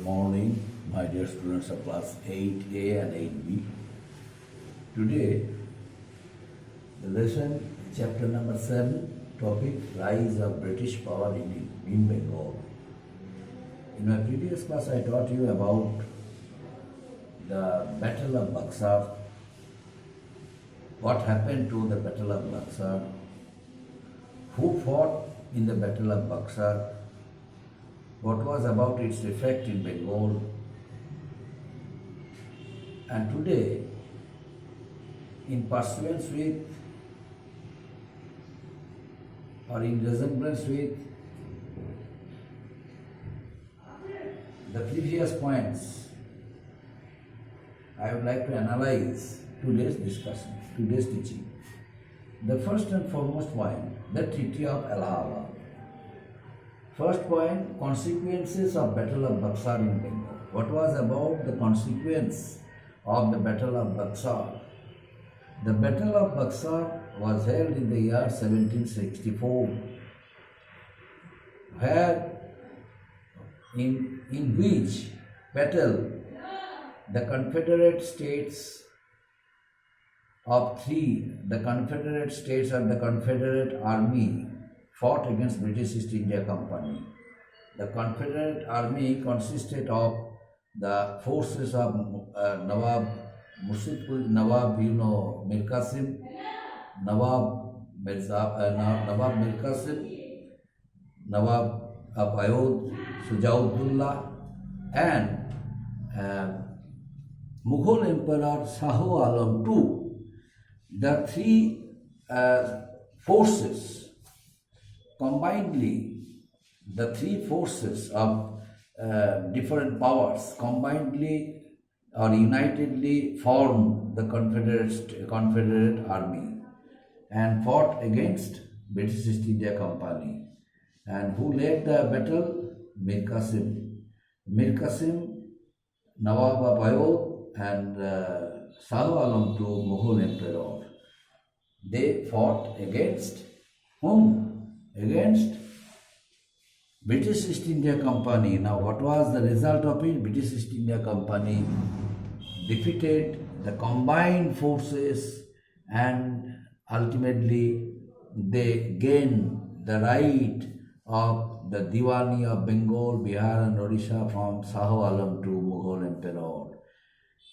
morning, my dear students of class 8A and 8B. Today, the lesson, chapter number 7, topic Rise of British Power in Bengal. In my previous class, I taught you about the Battle of Buxar, what happened to the Battle of Buxar, who fought in the Battle of Buxar, what was about its effect in Bengal. And today, in pursuance with or in resemblance with the previous points, I would like to analyze today's discussion, today's teaching. The first and foremost point, the Treaty of Allahabad. First point, consequences of Battle of Buxar in Bengal. What was about the consequence of the Battle of Buxar? The Battle of Buxar was held in the year 1764, where in which battle the Confederate States of the Confederate Army fought against British East India Company. The Confederate Army consisted of the forces of Nawab Mir Qasim, Nawab Mir Qasim, Nawab Ayod, Sujauddullah, and Mughal Emperor Shah Alam II. The three forces combinedly, the three forces of different powers combinedly or unitedly formed the Confederate Army and fought against British East India Company. And who led the battle? Mir Qasim. Mir Qasim, Nawab Ayod, and Shah Alam II, Mughal Emperor. They fought against whom? Against British East India Company. Now, what was the result of it? British East India Company defeated the combined forces and ultimately they gained the right of the Diwani of Bengal, Bihar and Odisha from Shah Alam to Mughal Emperor,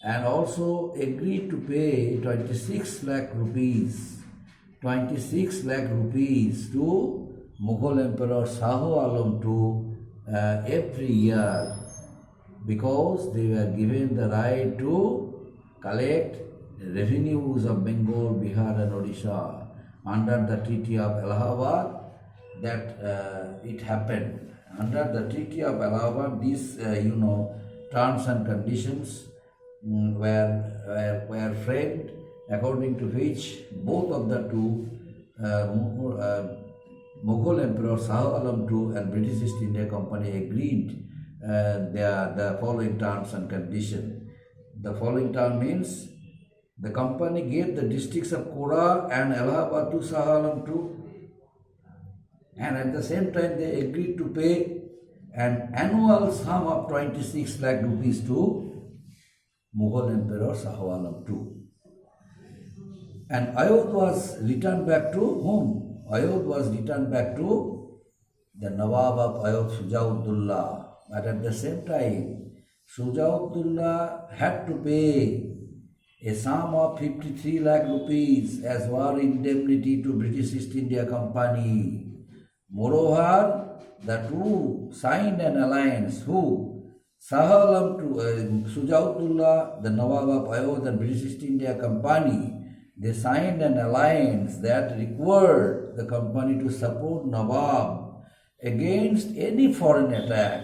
and also agreed to pay 26 lakh rupees to Mughal Emperor Shah Alam II every year, because they were given the right to collect revenues of Bengal, Bihar and Odisha under the Treaty of Allahabad. That it happened. Under the Treaty of Allahabad, these terms and conditions were framed, according to which both of the two Mughal Emperor Shah Alam II and British East India Company agreed the following terms and conditions. The following term means the company gave the districts of Kora and Allahabad to Shah Alam II, and at the same time they agreed to pay an annual sum of 26 lakh rupees to Mughal Emperor Shah Alam II. And Ayod was returned back to whom? Ayod was returned back to the Nawab of Ayod, Sujauddullah. But at the same time, Sujauddullah had to pay a sum of 53 lakh rupees as war indemnity to British East India Company. Moreover, the two signed an alliance who? Shah Alam II, Sujauddullah, the Nawab of Ayod and British East India Company, they signed an alliance that required the company to support Nawab against any foreign attack,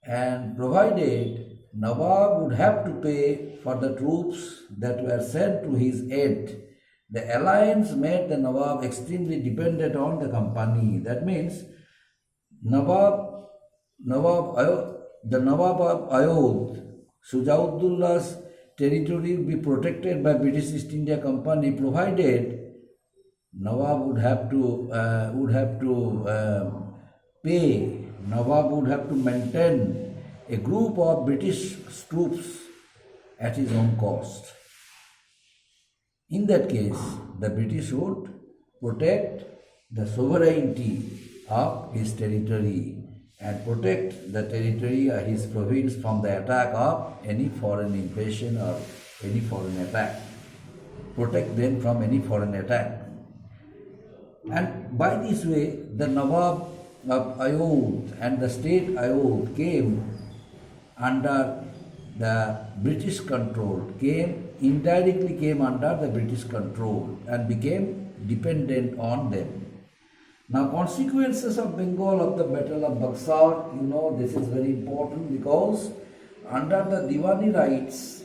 and provided Nawab would have to pay for the troops that were sent to his aid. The alliance made the Nawab extremely dependent on the company. That means the Nawab of Ayod, Sujauddullah's territory will be protected by British East India Company, provided Nawab would have to pay, Nawab would have to maintain a group of British troops at his own cost. In that case, the British would protect the sovereignty of his territory and protect the territory of his province from the attack of any foreign invasion or any foreign attack. Protect them from any foreign attack. And by this way, the Nawab of Ayodhya and the state Ayodhya came under the British control, indirectly came under the British control and became dependent on them. Now, consequences of Bengal of the Battle of Buxar, this is very important because under the Diwani rights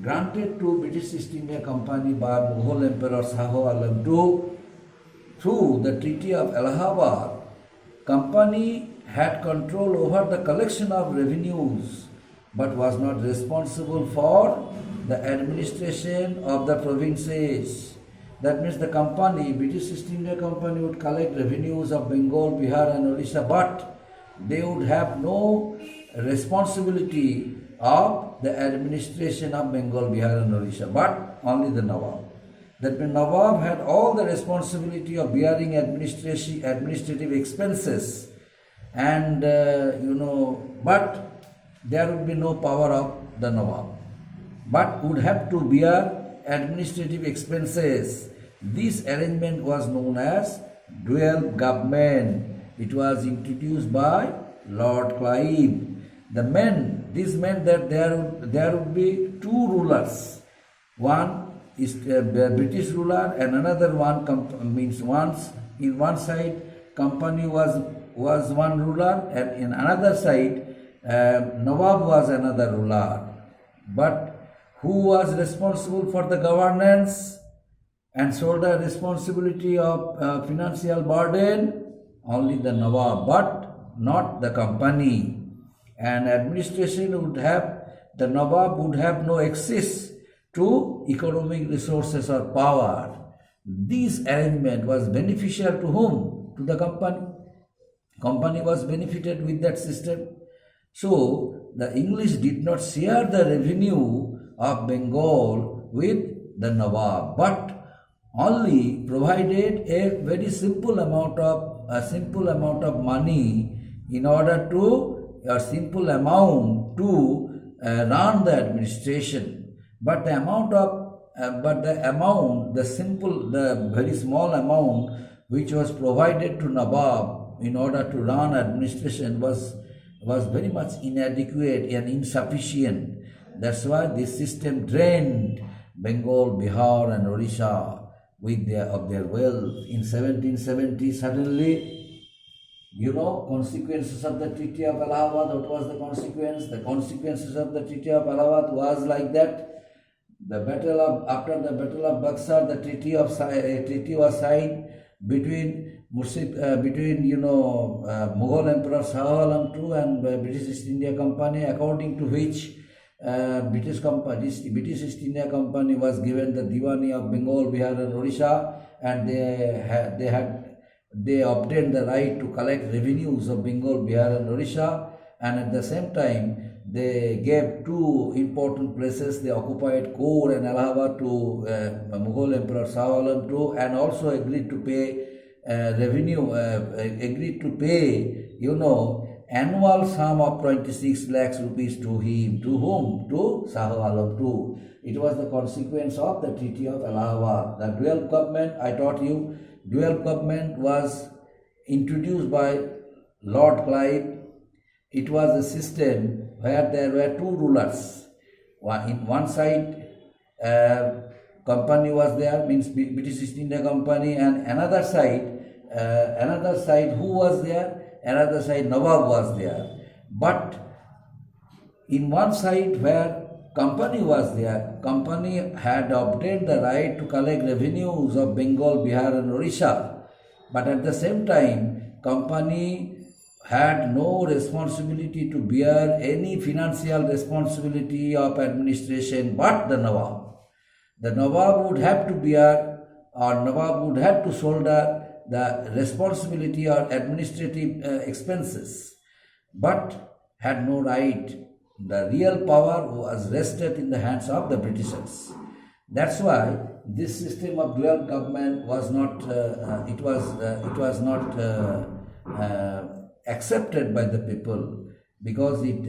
granted to British East India Company by Mughal Emperor Shah Alam II through the Treaty of Allahabad, Company had control over the collection of revenues but was not responsible for the administration of the provinces. That means the company, British East India Company, would collect revenues of Bengal, Bihar and Odisha, but they would have no responsibility of the administration of Bengal, Bihar and Odisha, but only the Nawab. That means Nawab had all the responsibility of bearing administrative expenses and, but there would be no power of the Nawab, but would have to bear administrative expenses. This arrangement was known as dual government. It was introduced by Lord Clive. This meant that there would be two rulers. One is the British ruler and another one means once in one side company was one ruler and in another side Nawab was another ruler. But who was responsible for the governance and shoulder responsibility of financial burden? Only the Nawab, but not the company. And administration the Nawab would have no access to economic resources or power. This arrangement was beneficial to whom? To the company. Company was benefited with that system. So the English did not share the revenue of Bengal with the Nawab, but only provided a very simple amount of money in order to run the administration. But the very small amount which was provided to Nawab in order to run administration was very much inadequate and insufficient. That's why this system drained Bengal, Bihar and Odisha of their wealth. In 1770, suddenly, consequences of the Treaty of Allahabad, what was the consequence? The consequences of the Treaty of Allahabad was like that. After the Battle of Buxar, the treaty was signed between Mughal Emperor Shah Alam II and British East India Company, according to which British East India Company was given the Diwani of Bengal, Bihar and Odisha, and they obtained the right to collect revenues of Bengal, Bihar and Odisha, and at the same time they gave two important places. They occupied Kor and Allahabad to Mughal Emperor Shah Alam II, and also agreed to pay annual sum of 26 lakhs rupees to him. To whom? To Shah Alam II. It was the consequence of the Treaty of Allahabad. The dual government, I taught you, dual government was introduced by Lord Clive. It was a system where there were two rulers. In one side, company was there, means British East India Company, and another side, who was there? Another side, Nawab was there. But in one side where company was there, company had obtained the right to collect revenues of Bengal, Bihar and Odisha. But at the same time, company had no responsibility to bear any financial responsibility of administration but the Nawab. The Nawab would have to bear, or Nawab would have to shoulder the responsibility or administrative expenses. But had no right. The real power was rested in the hands of the Britishers. That's why this system of dual government was not accepted by the people, because it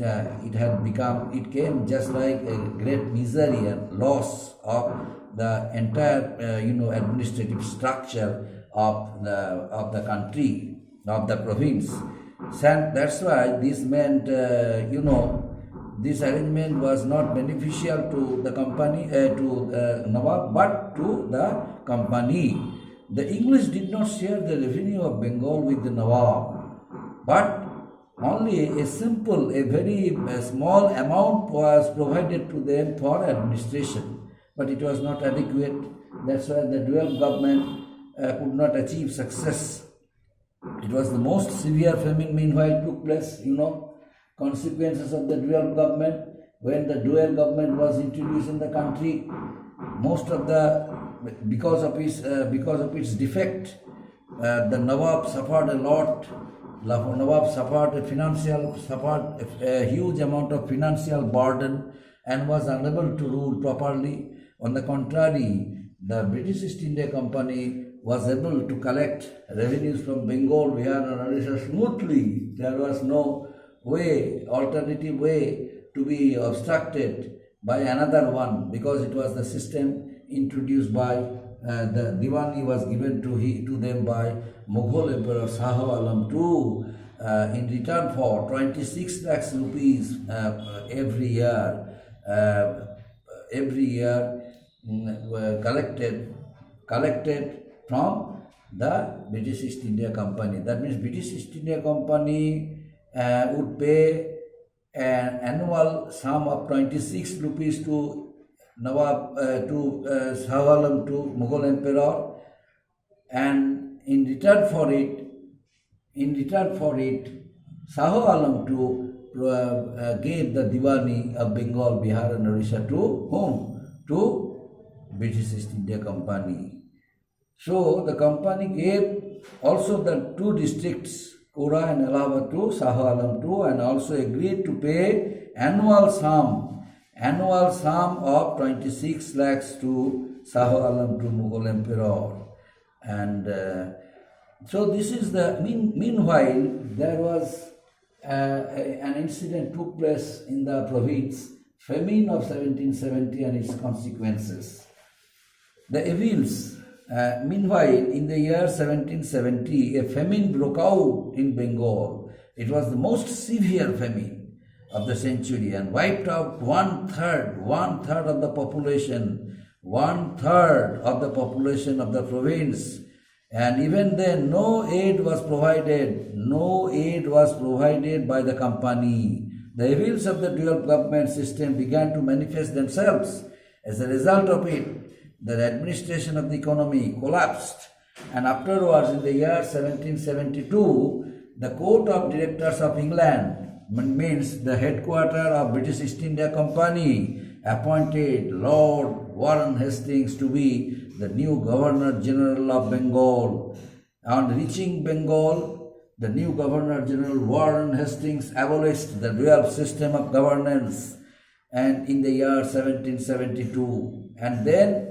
came just like a great misery and loss of the entire administrative structure of the country, of the province. And that's why this meant this arrangement was not beneficial to the company, to Nawab, but to the company. The English did not share the revenue of Bengal with the Nawab, but only a very small amount was provided to them for administration, but it was not adequate. That's why the dual government could not achieve success. It was the most severe famine meanwhile took place, consequences of the dual government. When the dual government was introduced in the country, because of its defect, the Nawab suffered a lot. Nawab suffered a huge amount of financial burden and was unable to rule properly. On the contrary, the British East India Company was able to collect revenues from Bengal, Bihar and Orissa smoothly. There was no alternative way to be obstructed by another one, because it was the system introduced by the Diwani was given to them by Mughal Emperor Shah Alam II in return for 26 lakhs rupees every year collected from the British East India Company. That means British East India Company would pay an annual sum of 26 rupees to Nawab, to Shah Alam to Mughal Emperor, and in return for it, Shah Alam to gave the Diwani of Bengal, Bihar and Orissa to whom? To British East India Company. So the company gave also the two districts, Kora and Allahabad, to Shah Alam II, and also agreed to pay annual sum of 26 lakhs to Shah Alam II, Mughal Emperor. And so this is the meanwhile there was an incident took place in the province, famine of 1770 and its consequences. The evils. Meanwhile, in the year 1770, a famine broke out in Bengal. It was the most severe famine of the century and wiped out one third of the population of the province. And even then, no aid was provided by the company. The evils of the dual government system began to manifest themselves. As a result of it, the administration of the economy collapsed, and afterwards in the year 1772, the Court of Directors of England, means the headquarters of British East India Company, appointed Lord Warren Hastings to be the new Governor General of Bengal. On reaching Bengal, the new Governor General Warren Hastings abolished the dual system of governance, and in the year 1772, and then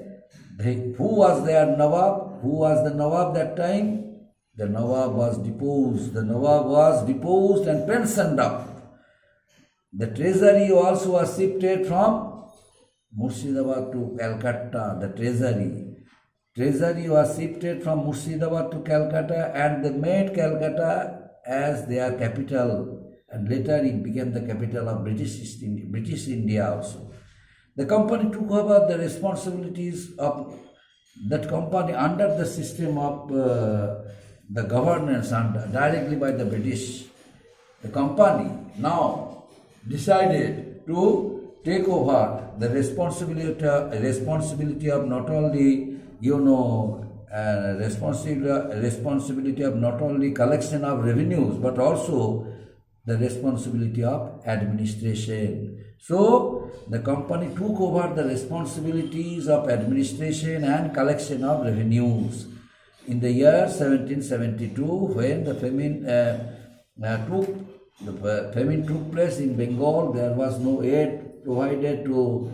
who was their Nawab? Who was the Nawab that time? The Nawab was deposed. And pensioned up. The treasury also was shifted from Murshidabad to Calcutta. The treasury was shifted from Murshidabad to Calcutta, and they made Calcutta as their capital. And later it became the capital of British India also. The company took over the responsibilities of that company under the system of the governance directly by the British. The company now decided to take over the responsibility of not only responsibility of not only collection of revenues, but also the responsibility of administration. So the company took over the responsibilities of administration and collection of revenues. In the year 1772, when the famine took The famine took place in Bengal. There was no aid provided to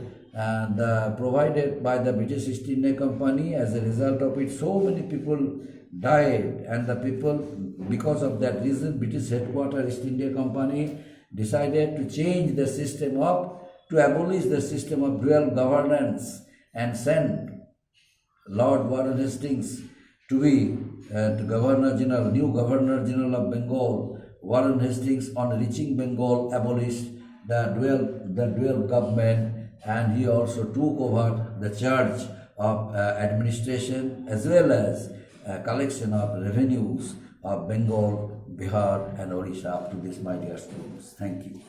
provided by the British East India Company. As a result of it, so many people died, and the people, because of that reason, British headquarters East India Company decided to change the system to abolish the system of dual governance and send Lord Warren Hastings to be the Governor General, new Governor General of Bengal. Warren Hastings, on reaching Bengal, abolished the dual government, and he also took over the charge of administration as well as collection of revenues of Bengal, Bihar, and Odisha up to this, my dear students. Thank you.